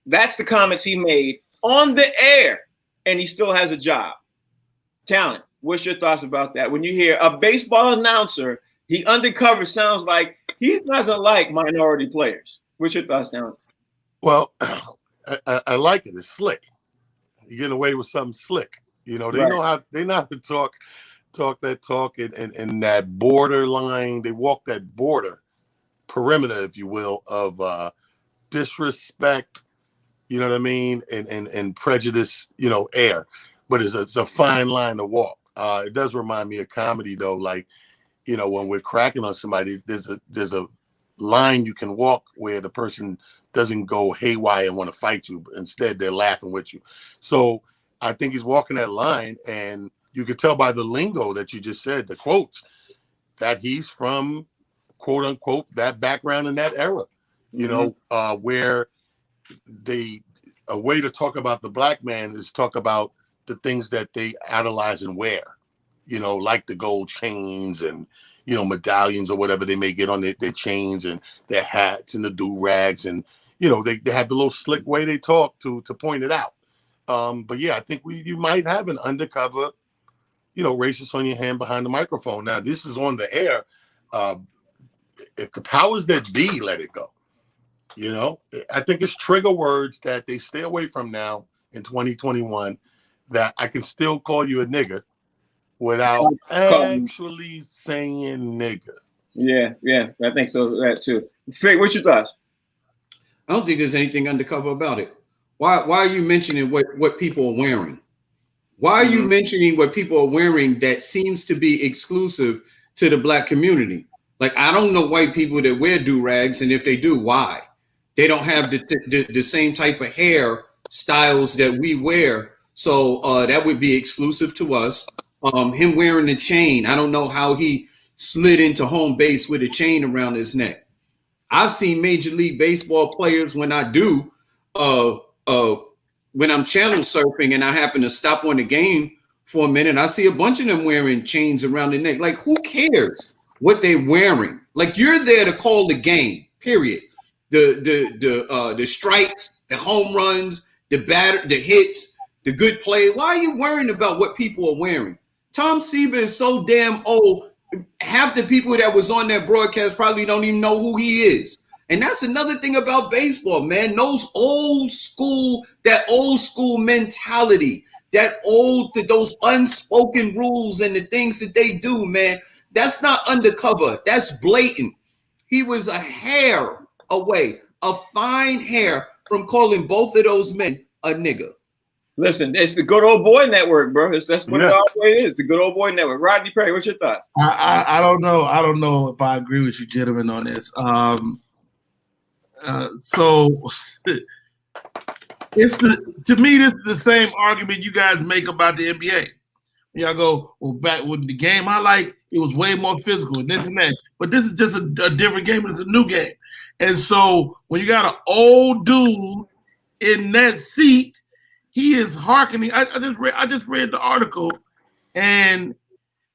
That's the comments he made on the air, and he still has a job. Talent, what's your thoughts about that? When you hear a baseball announcer, he undercover sounds like he doesn't like minority players. What's your thoughts, Talent? Well, I like it. It's slick. You're getting away with something slick. They know how to talk that talk and that borderline. They walk that border perimeter, if you will, of disrespect. You know what I mean, and prejudice. Air, but it's a fine line to walk. It does remind me of comedy, though. Like, when we're cracking on somebody, there's a line you can walk where the person doesn't go haywire and want to fight you, but instead they're laughing with you. So I think he's walking that line, and you could tell by the lingo that you just said, the quotes, that he's from, quote unquote, that background in that era, where a way to talk about the black man is talk about the things that they idolize and wear, like the gold chains and, medallions or whatever they may get on their chains and their hats and the do-rags. And, they have the little slick way they talk to point it out. But yeah, I think you might have an undercover, racist on your hand behind the microphone. Now, this is on the air. If the powers that be let it go, I think it's trigger words that they stay away from now in 2021, that I can still call you a nigger without actually saying nigger. Yeah, I think so. That too. Fig, what's your thoughts? I don't think there's anything undercover about it. Why are you mentioning what people are wearing? Why are you mentioning what people are wearing that seems to be exclusive to the black community? Like, I don't know white people that wear do-rags, and if they do, why? They don't have the same type of hair styles that we wear. So that would be exclusive to us. Him wearing the chain, I don't know how he slid into home base with a chain around his neck. I've seen Major League Baseball players when I do, when I'm channel surfing and I happen to stop on the game for a minute, I see a bunch of them wearing chains around their neck. Like, who cares what they're wearing? Like, you're there to call the game, period. The strikes, the home runs, the hits, the good play. Why are you worrying about what people are wearing? Tom Seaver is so damn old. Half the people that was on that broadcast probably don't even know who he is. And that's another thing about baseball, man. Those old school mentality, those unspoken rules and the things that they do, man, that's not undercover. That's blatant. He was a hair away, a fine hair from calling both of those men a nigger. Listen, it's the good old boy network, bro. That's what it always is. The good old boy network. Rodney Perry, what's your thoughts? I don't know. I don't know if I agree with you, gentlemen, on this. So to me, this is the same argument you guys make about the NBA. Y'all go, well, back with the game I like, it was way more physical and this and that. But this is just a different game. It's a new game. And so when you got an old dude in that seat, he is hearkening. I just read the article, and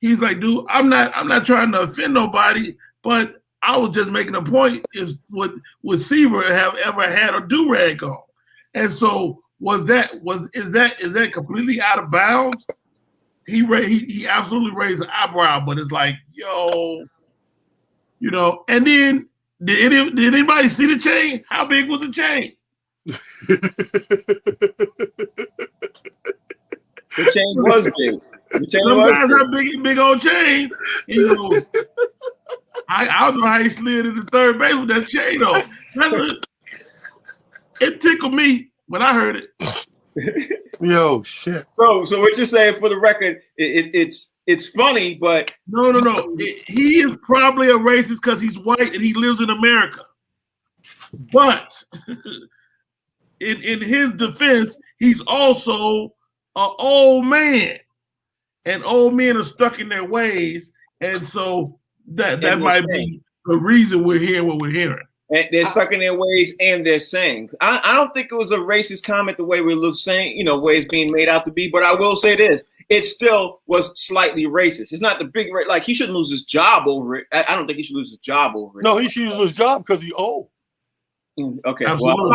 he's like, dude, I'm not trying to offend nobody, but I was just making a point. Is would Seaver have ever had a do-rag on? And so is that completely out of bounds? He absolutely raised an eyebrow, but it's like, yo, and then did anybody see the chain? How big was the chain? The chain was big. Some guys have big old chains. I don't know how he slid into third base with that chain on. it tickled me when I heard it. Yo, shit. So what you're saying, for the record, it's funny, but No. He is probably a racist because he's white and he lives in America. But in his defense, he's also an old man, and old men are stuck in their ways, and so that might be the reason we're hearing what we're hearing. And they're stuck in their ways, and they're saying. I don't think it was a racist comment the way we're saying, way it's being made out to be. But I will say this: it still was slightly racist. It's not the big like he shouldn't lose his job over it. I don't think he should lose his job over it. No, he should lose his job because he's old. Okay, absolutely. Well,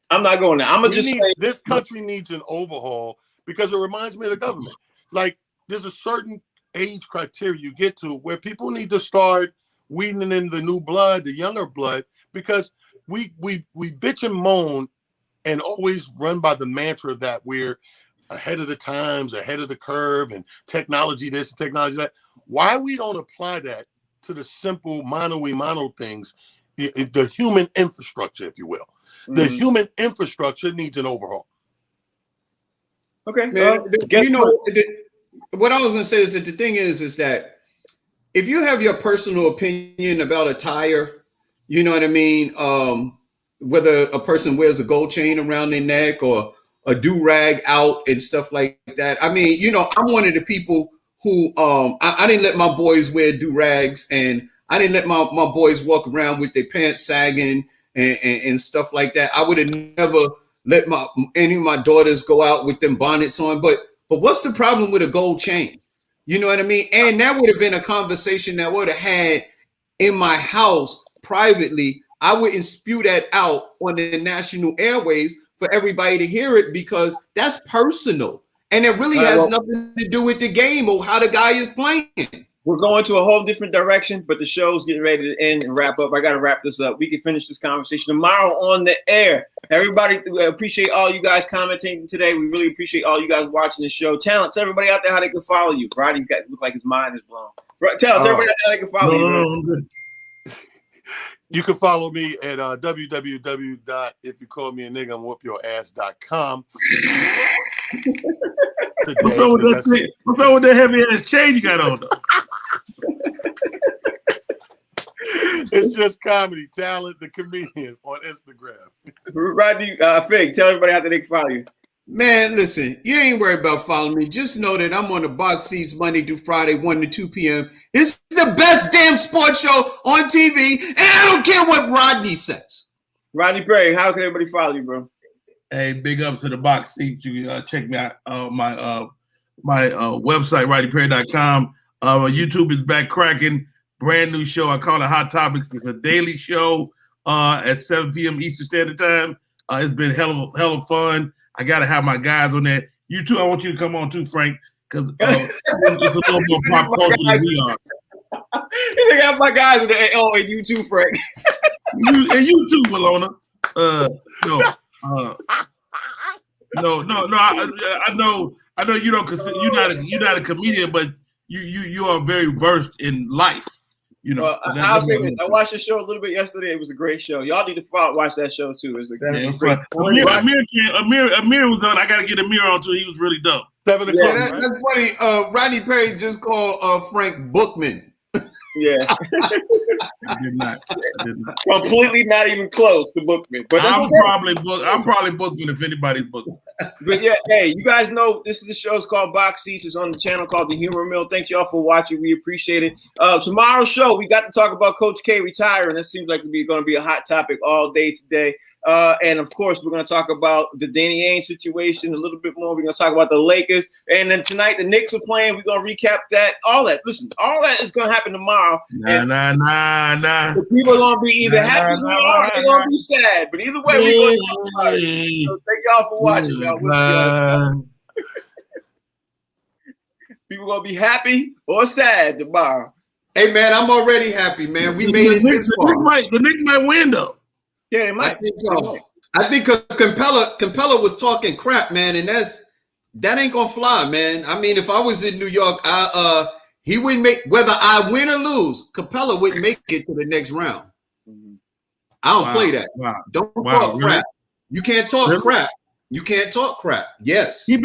I'm not going there. I'm gonna just say this country needs an overhaul because it reminds me of the government. Like there's a certain age criteria you get to where people need to start weeding in the new blood, the younger blood, because we bitch and moan and always run by the mantra that we're ahead of the times, ahead of the curve, and technology this, technology that. Why we don't apply that to the simple mano things, the human infrastructure, if you will. Mm-hmm. The human infrastructure needs an overhaul. Okay, man. What I was going to say is that the thing is that if you have your personal opinion about attire, you know what I mean? Whether a person wears a gold chain around their neck or a do-rag out and stuff like that. I mean, I'm one of the people who I didn't let my boys wear do-rags, and I didn't let my boys walk around with their pants sagging and stuff like that. I would have never let any of my daughters go out with them bonnets on. But what's the problem with a gold chain? You know what I mean? And that would have been a conversation that would have had in my house privately. I wouldn't spew that out on the national airways for everybody to hear it because that's personal. And it really has nothing to do with the game or how the guy is playing. We're going to a whole different direction, but the show's getting ready to end and wrap up. I got to wrap this up. We can finish this conversation tomorrow on the air. Everybody, we appreciate all you guys commenting today. We really appreciate all you guys watching the show. Tell everybody out there how they can follow you. Roddy look like his mind is blown. Tell everybody out there how they can follow you. No. You can follow me at www.ifyoucallmeanigga, What's up with that heavy ass chain you got on though? It's just comedy, Talent the Comedian on Instagram. Rodney, Fig, tell everybody how they can follow you. Man, listen, you ain't worried about following me. Just know that I'm on the Box Seats Monday through Friday, 1 to 2 p.m. It's the best damn sports show on TV, and I don't care what Rodney says. Rodney Perry, how can everybody follow you, bro? Hey, big up to the Box Seats. You can check me out my website, RodneyPerry.com. YouTube is back cracking. Brand new show. I call it Hot Topics. It's a daily show at 7 p.m. Eastern Standard Time. It's been hell of fun. I got to have my guys on there. You too. I want you to come on too, Frank, because it's a little more pop culture than we are. I got my guys in there. Oh, and you too, Frank. And you too, Walona. No. I know you don't consider you're not a comedian, but you are very versed in life. I'll say this. I watched the show a little bit yesterday. It was a great show. Y'all need to watch that show too. It's great. Amir was on. I got to get Amir on too. He was really dope. 7 o'clock. Yeah, that's funny. Rodney Perry just called Frank Bookman. Yeah. I did not. Completely not even close to Bookman. But I'm probably Bookman if anybody's Bookman. But yeah, hey, you guys know this is the show. It's called Box Seats. It's on the channel called The Humor Mill. Thank y'all for watching. We appreciate it. Tomorrow's show, we got to talk about Coach K retiring. That seems like it's going to be a hot topic all day today. And of course, we're going to talk about the Danny Ainge situation a little bit more. We're going to talk about the Lakers. And then tonight, the Knicks are playing. We're going to recap that. All that. Listen, all that is going to happen tomorrow. Nah. People are going to be either happy or they're going to be sad. But either way, we're going to talk about it. So thank y'all for watching. People going to be happy or sad tomorrow. Hey, man, I'm already happy, man. We made it this far. The Knicks might win, though. Yeah, it might. I think so. I think because Capella was talking crap, man, and that ain't gonna fly, man. I mean, if I was in New York, he wouldn't make, whether I win or lose, Capella wouldn't make it to the next round. I don't play that. Don't talk crap. You can't talk Really? crap. You can't talk crap. Yes. He